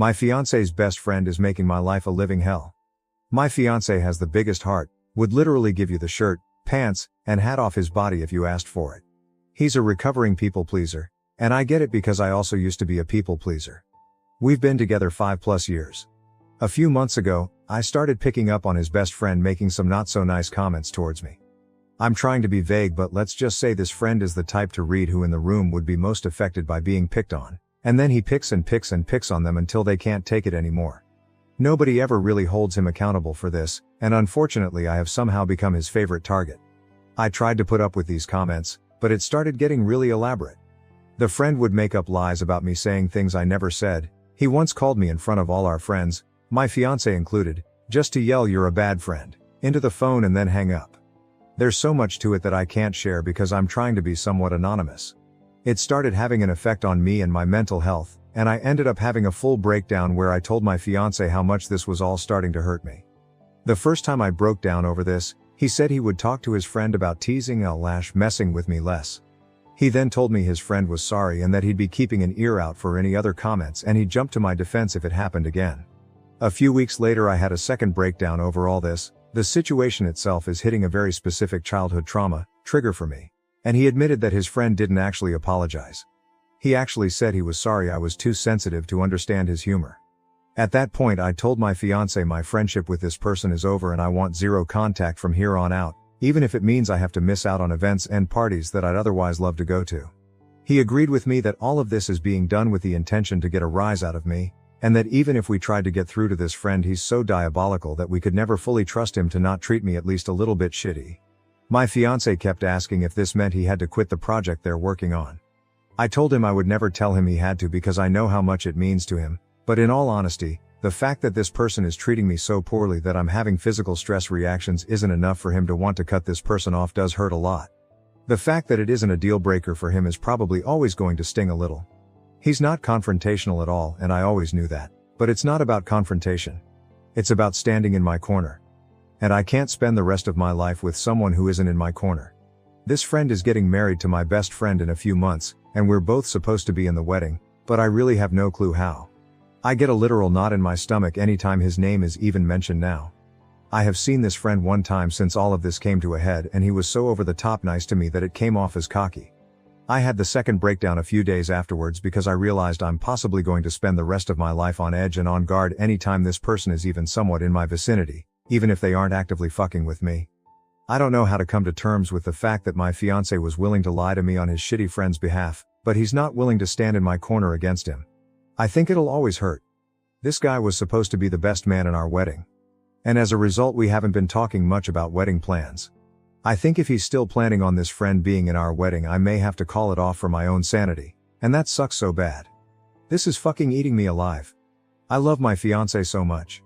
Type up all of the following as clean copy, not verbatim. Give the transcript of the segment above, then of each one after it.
My fiancé's best friend is making my life a living hell. My fiancé has the biggest heart, would literally give you the shirt, pants, and hat off his body if you asked for it. He's a recovering people pleaser, and I get it because I also used to be a people pleaser. We've been together 5+ years. A few months ago, I started picking up on his best friend making some not so nice comments towards me. I'm trying to be vague, but let's just say this friend is the type to read who in the room would be most affected by being picked on, and then he picks and picks and picks on them until they can't take it anymore. Nobody ever really holds him accountable for this, and unfortunately I have somehow become his favorite target. I tried to put up with these comments, but it started getting really elaborate. The friend would make up lies about me saying things I never said. He once called me in front of all our friends, my fiancé included, just to yell "you're a bad friend" into the phone and then hang up. There's so much to it that I can't share because I'm trying to be somewhat anonymous. It started having an effect on me and my mental health, and I ended up having a full breakdown where I told my fiancé how much this was all starting to hurt me. The first time I broke down over this, he said he would talk to his friend about teasing / messing with me less. He then told me his friend was sorry and that he'd be keeping an ear out for any other comments, and he'd jump to my defense if it happened again. A few weeks later I had a second breakdown over all this. The situation itself is hitting a very specific childhood trauma trigger for me. And he admitted that his friend didn't actually apologize. He actually said he was sorry I was too sensitive to understand his humor. At that point I told my fiancé my friendship with this person is over and I want zero contact from here on out, even if it means I have to miss out on events and parties that I'd otherwise love to go to. He agreed with me that all of this is being done with the intention to get a rise out of me, and that even if we tried to get through to this friend he's so diabolical that we could never fully trust him to not treat me at least a little bit shitty. My fiancé kept asking if this meant he had to quit the project they're working on. I told him I would never tell him he had to because I know how much it means to him, but in all honesty, the fact that this person is treating me so poorly that I'm having physical stress reactions isn't enough for him to want to cut this person off does hurt a lot. The fact that it isn't a deal breaker for him is probably always going to sting a little. He's not confrontational at all, and I always knew that, but it's not about confrontation. It's about standing in my corner. And I can't spend the rest of my life with someone who isn't in my corner. This friend is getting married to my best friend in a few months, and we're both supposed to be in the wedding, but I really have no clue how. I get a literal knot in my stomach anytime his name is even mentioned now. I have seen this friend one time since all of this came to a head, and he was so over the top nice to me that it came off as cocky. I had the second breakdown a few days afterwards because I realized I'm possibly going to spend the rest of my life on edge and on guard anytime this person is even somewhat in my vicinity, even if they aren't actively fucking with me. I don't know how to come to terms with the fact that my fiancé was willing to lie to me on his shitty friend's behalf, but he's not willing to stand in my corner against him. I think it'll always hurt. This guy was supposed to be the best man in our wedding. And as a result we haven't been talking much about wedding plans. I think if he's still planning on this friend being in our wedding I may have to call it off for my own sanity, and that sucks so bad. This is fucking eating me alive. I love my fiancé so much.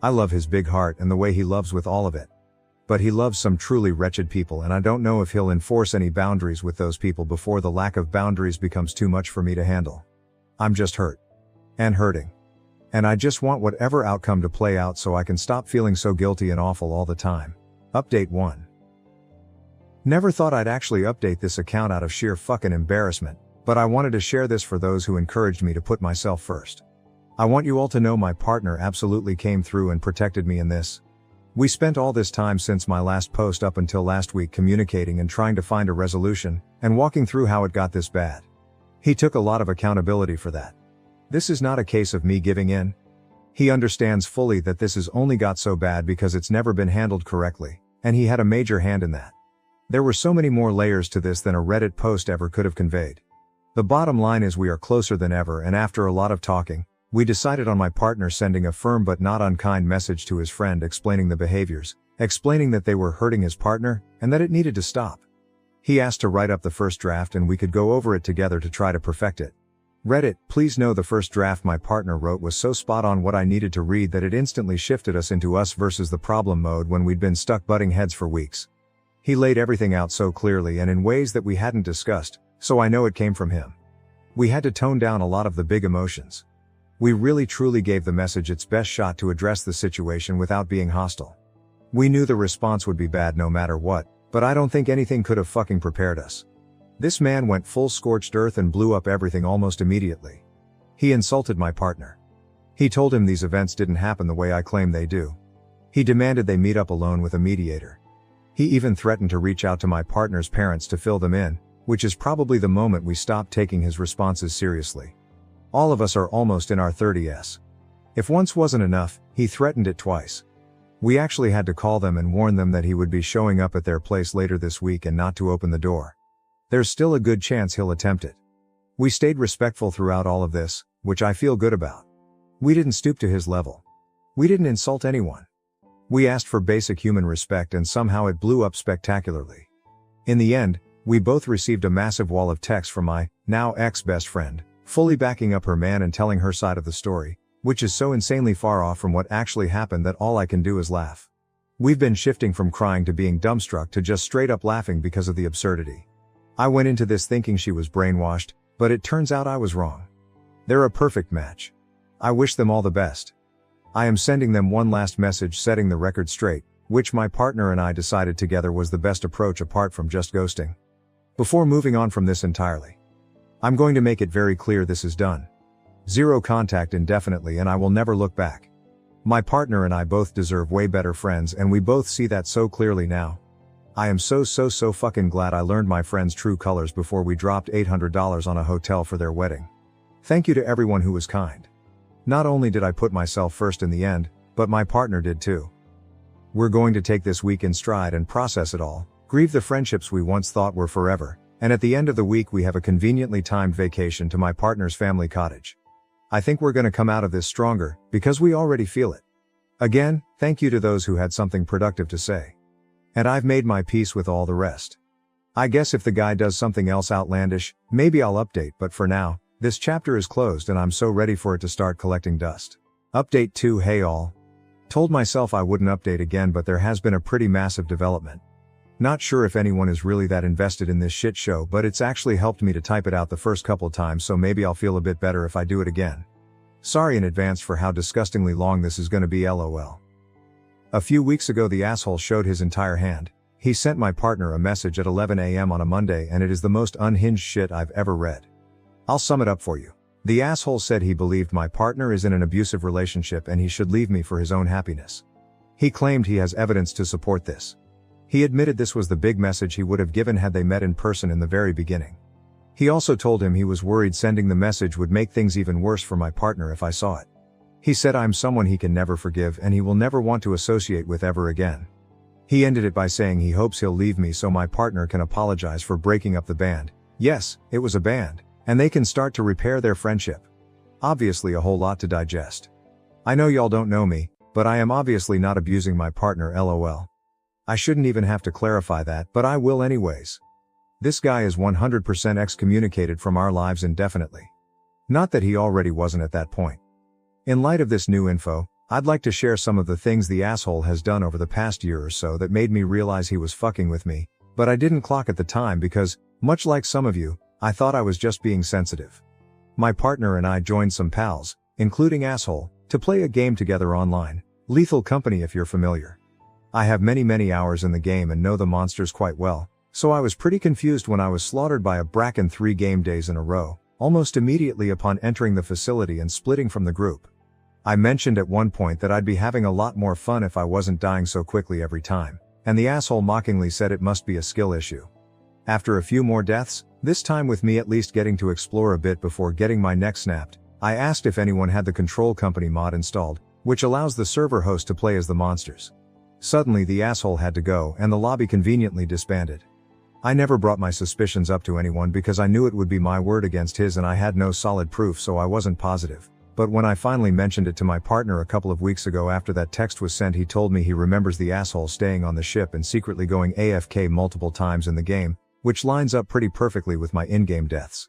I love his big heart and the way he loves with all of it. But he loves some truly wretched people, and I don't know if he'll enforce any boundaries with those people before the lack of boundaries becomes too much for me to handle. I'm just hurt. And hurting. And I just want whatever outcome to play out so I can stop feeling so guilty and awful all the time. Update 1. Never thought I'd actually update this account out of sheer fucking embarrassment, but I wanted to share this for those who encouraged me to put myself first. I want you all to know my partner absolutely came through and protected me in this. We spent all this time since my last post up until last week communicating and trying to find a resolution, and walking through how it got this bad. He took a lot of accountability for that. This is not a case of me giving in. He understands fully that this has only got so bad because it's never been handled correctly, and he had a major hand in that. There were so many more layers to this than a Reddit post ever could have conveyed. The bottom line is we are closer than ever, and after a lot of talking, we decided on my partner sending a firm but not unkind message to his friend explaining the behaviors, explaining that they were hurting his partner, and that it needed to stop. He asked to write up the first draft and we could go over it together to try to perfect it. Reddit, please know the first draft my partner wrote was so spot on what I needed to read that it instantly shifted us into us versus the problem mode when we'd been stuck butting heads for weeks. He laid everything out so clearly and in ways that we hadn't discussed, so I know it came from him. We had to tone down a lot of the big emotions. We really truly gave the message its best shot to address the situation without being hostile. We knew the response would be bad no matter what, but I don't think anything could have fucking prepared us. This man went full scorched earth and blew up everything almost immediately. He insulted my partner. He told him these events didn't happen the way I claim they do. He demanded they meet up alone with a mediator. He even threatened to reach out to my partner's parents to fill them in, which is probably the moment we stopped taking his responses seriously. All of us are almost in our 30s. If once wasn't enough, he threatened it twice. We actually had to call them and warn them that he would be showing up at their place later this week and not to open the door. There's still a good chance he'll attempt it. We stayed respectful throughout all of this, which I feel good about. We didn't stoop to his level. We didn't insult anyone. We asked for basic human respect and somehow it blew up spectacularly. In the end, we both received a massive wall of texts from my, now ex-best friend, fully backing up her man and telling her side of the story, which is so insanely far off from what actually happened that all I can do is laugh. We've been shifting from crying to being dumbstruck to just straight up laughing because of the absurdity. I went into this thinking she was brainwashed, but it turns out I was wrong. They're a perfect match. I wish them all the best. I am sending them one last message setting the record straight, which my partner and I decided together was the best approach apart from just ghosting. Before moving on from this entirely, I'm going to make it very clear this is done. Zero contact indefinitely and I will never look back. My partner and I both deserve way better friends and we both see that so clearly now. I am so fucking glad I learned my friend's true colors before we dropped $800 on a hotel for their wedding. Thank you to everyone who was kind. Not only did I put myself first in the end, but my partner did too. We're going to take this week in stride and process it all, grieve the friendships we once thought were forever, and at the end of the week we have a conveniently timed vacation to my partner's family cottage. I think we're gonna come out of this stronger, because we already feel it. Again, thank you to those who had something productive to say. And I've made my peace with all the rest. I guess if the guy does something else outlandish, maybe I'll update, but for now, this chapter is closed and I'm so ready for it to start collecting dust. Update 2. Hey all. Told myself I wouldn't update again, but there has been a pretty massive development. Not sure if anyone is really that invested in this shit show, but it's actually helped me to type it out the first couple times, so maybe I'll feel a bit better if I do it again. Sorry in advance for how disgustingly long this is gonna be, lol. A few weeks ago the asshole showed his entire hand. He sent my partner a message at 11 a.m. on a Monday and it is the most unhinged shit I've ever read. I'll sum it up for you. The asshole said he believed my partner is in an abusive relationship and he should leave me for his own happiness. He claimed he has evidence to support this. He admitted this was the big message he would have given had they met in person in the very beginning. He also told him he was worried sending the message would make things even worse for my partner if I saw it. He said I'm someone he can never forgive and he will never want to associate with ever again. He ended it by saying he hopes he'll leave me so my partner can apologize for breaking up the band. Yes, it was a band. And they can start to repair their friendship. Obviously a whole lot to digest. I know y'all don't know me, but I am obviously not abusing my partner, lol. I shouldn't even have to clarify that, but I will anyways. This guy is 100% excommunicated from our lives indefinitely. Not that he already wasn't at that point. In light of this new info, I'd like to share some of the things the asshole has done over the past year or so that made me realize he was fucking with me, but I didn't clock at the time because, much like some of you, I thought I was just being sensitive. My partner and I joined some pals, including asshole, to play a game together online, Lethal Company if you're familiar. I have many hours in the game and know the monsters quite well, so I was pretty confused when I was slaughtered by a Bracken 3 game days in a row, almost immediately upon entering the facility and splitting from the group. I mentioned at one point that I'd be having a lot more fun if I wasn't dying so quickly every time, and the asshole mockingly said it must be a skill issue. After a few more deaths, this time with me at least getting to explore a bit before getting my neck snapped, I asked if anyone had the Control Company mod installed, which allows the server host to play as the monsters. Suddenly the asshole had to go and the lobby conveniently disbanded. I never brought my suspicions up to anyone because I knew it would be my word against his and I had no solid proof, so I wasn't positive. But when I finally mentioned it to my partner a couple of weeks ago after that text was sent, he told me he remembers the asshole staying on the ship and secretly going AFK multiple times in the game, which lines up pretty perfectly with my in-game deaths.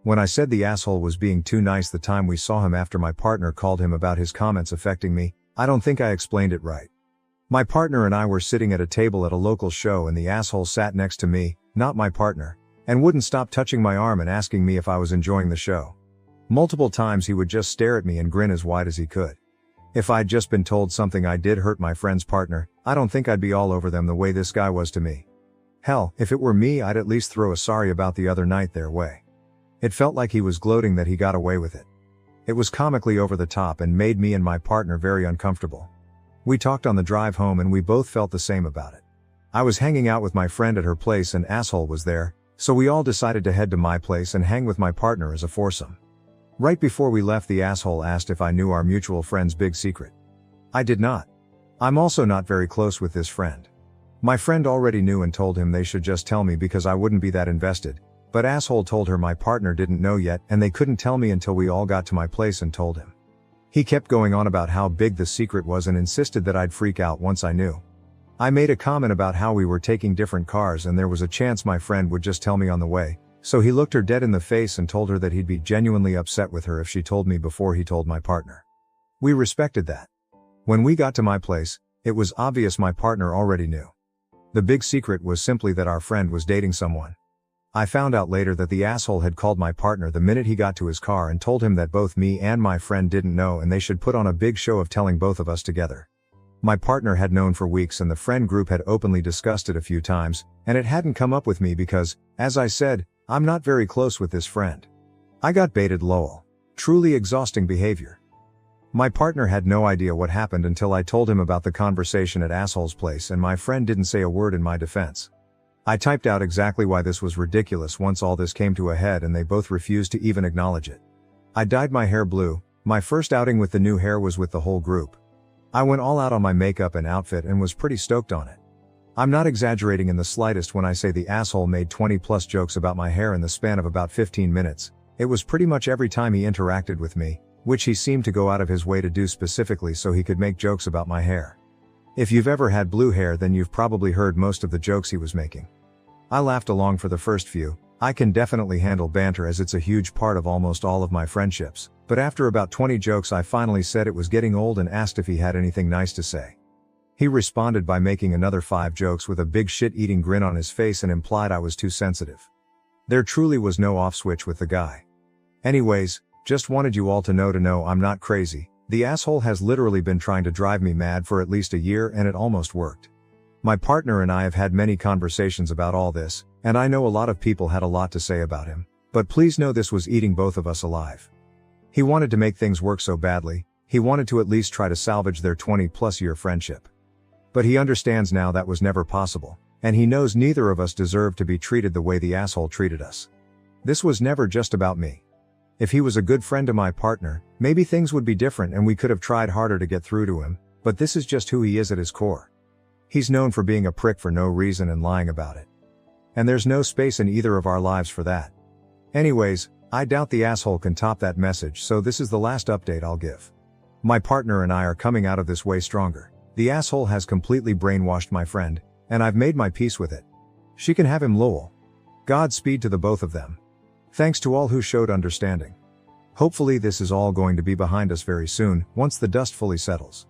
When I said the asshole was being too nice the time we saw him after my partner called him about his comments affecting me, I don't think I explained it right. My partner and I were sitting at a table at a local show and the asshole sat next to me, not my partner, and wouldn't stop touching my arm and asking me if I was enjoying the show. Multiple times he would just stare at me and grin as wide as he could. If I'd just been told something I did hurt my friend's partner, I don't think I'd be all over them the way this guy was to me. Hell, if it were me I'd at least throw a sorry about the other night their way. It felt like he was gloating that he got away with it. It was comically over the top and made me and my partner very uncomfortable. We talked on the drive home and we both felt the same about it. I was hanging out with my friend at her place and asshole was there, so we all decided to head to my place and hang with my partner as a foursome. Right before we left, the asshole asked if I knew our mutual friend's big secret. I did not. I'm also not very close with this friend. My friend already knew and told him they should just tell me because I wouldn't be that invested, but asshole told her my partner didn't know yet and they couldn't tell me until we all got to my place and told him. He kept going on about how big the secret was and insisted that I'd freak out once I knew. I made a comment about how we were taking different cars and there was a chance my friend would just tell me on the way, so he looked her dead in the face and told her that he'd be genuinely upset with her if she told me before he told my partner. We respected that. When we got to my place, it was obvious my partner already knew. The big secret was simply that our friend was dating someone. I found out later that the asshole had called my partner the minute he got to his car and told him that both me and my friend didn't know and they should put on a big show of telling both of us together. My partner had known for weeks and the friend group had openly discussed it a few times, and it hadn't come up with me because, as I said, I'm not very close with this friend. I got baited lol. Truly exhausting behavior. My partner had no idea what happened until I told him about the conversation at asshole's place and my friend didn't say a word in my defense. I typed out exactly why this was ridiculous once all this came to a head and they both refused to even acknowledge it. I dyed my hair blue. My first outing with the new hair was with the whole group. I went all out on my makeup and outfit and was pretty stoked on it. I'm not exaggerating in the slightest when I say the asshole made 20+ jokes about my hair in the span of about 15 minutes. It was pretty much every time he interacted with me, which he seemed to go out of his way to do specifically so he could make jokes about my hair. If you've ever had blue hair, then you've probably heard most of the jokes he was making. I laughed along for the first few. I can definitely handle banter as it's a huge part of almost all of my friendships, but after about 20 jokes I finally said it was getting old and asked if he had anything nice to say. He responded by making another 5 jokes with a big shit-eating grin on his face and implied I was too sensitive. There truly was no off switch with the guy. Anyways, just wanted you all to know I'm not crazy. The asshole has literally been trying to drive me mad for at least a year and it almost worked. My partner and I have had many conversations about all this, and I know a lot of people had a lot to say about him, but please know this was eating both of us alive. He wanted to make things work so badly, he wanted to at least try to salvage their 20+ year friendship. But he understands now that was never possible, and he knows neither of us deserve to be treated the way the asshole treated us. This was never just about me. If he was a good friend to my partner, maybe things would be different and we could have tried harder to get through to him, but this is just who he is at his core. He's known for being a prick for no reason and lying about it. And there's no space in either of our lives for that. Anyways, I doubt the asshole can top that message, so this is the last update I'll give. My partner and I are coming out of this way stronger. The asshole has completely brainwashed my friend, and I've made my peace with it. She can have him lol. Godspeed to the both of them. Thanks to all who showed understanding. Hopefully this is all going to be behind us very soon, once the dust fully settles.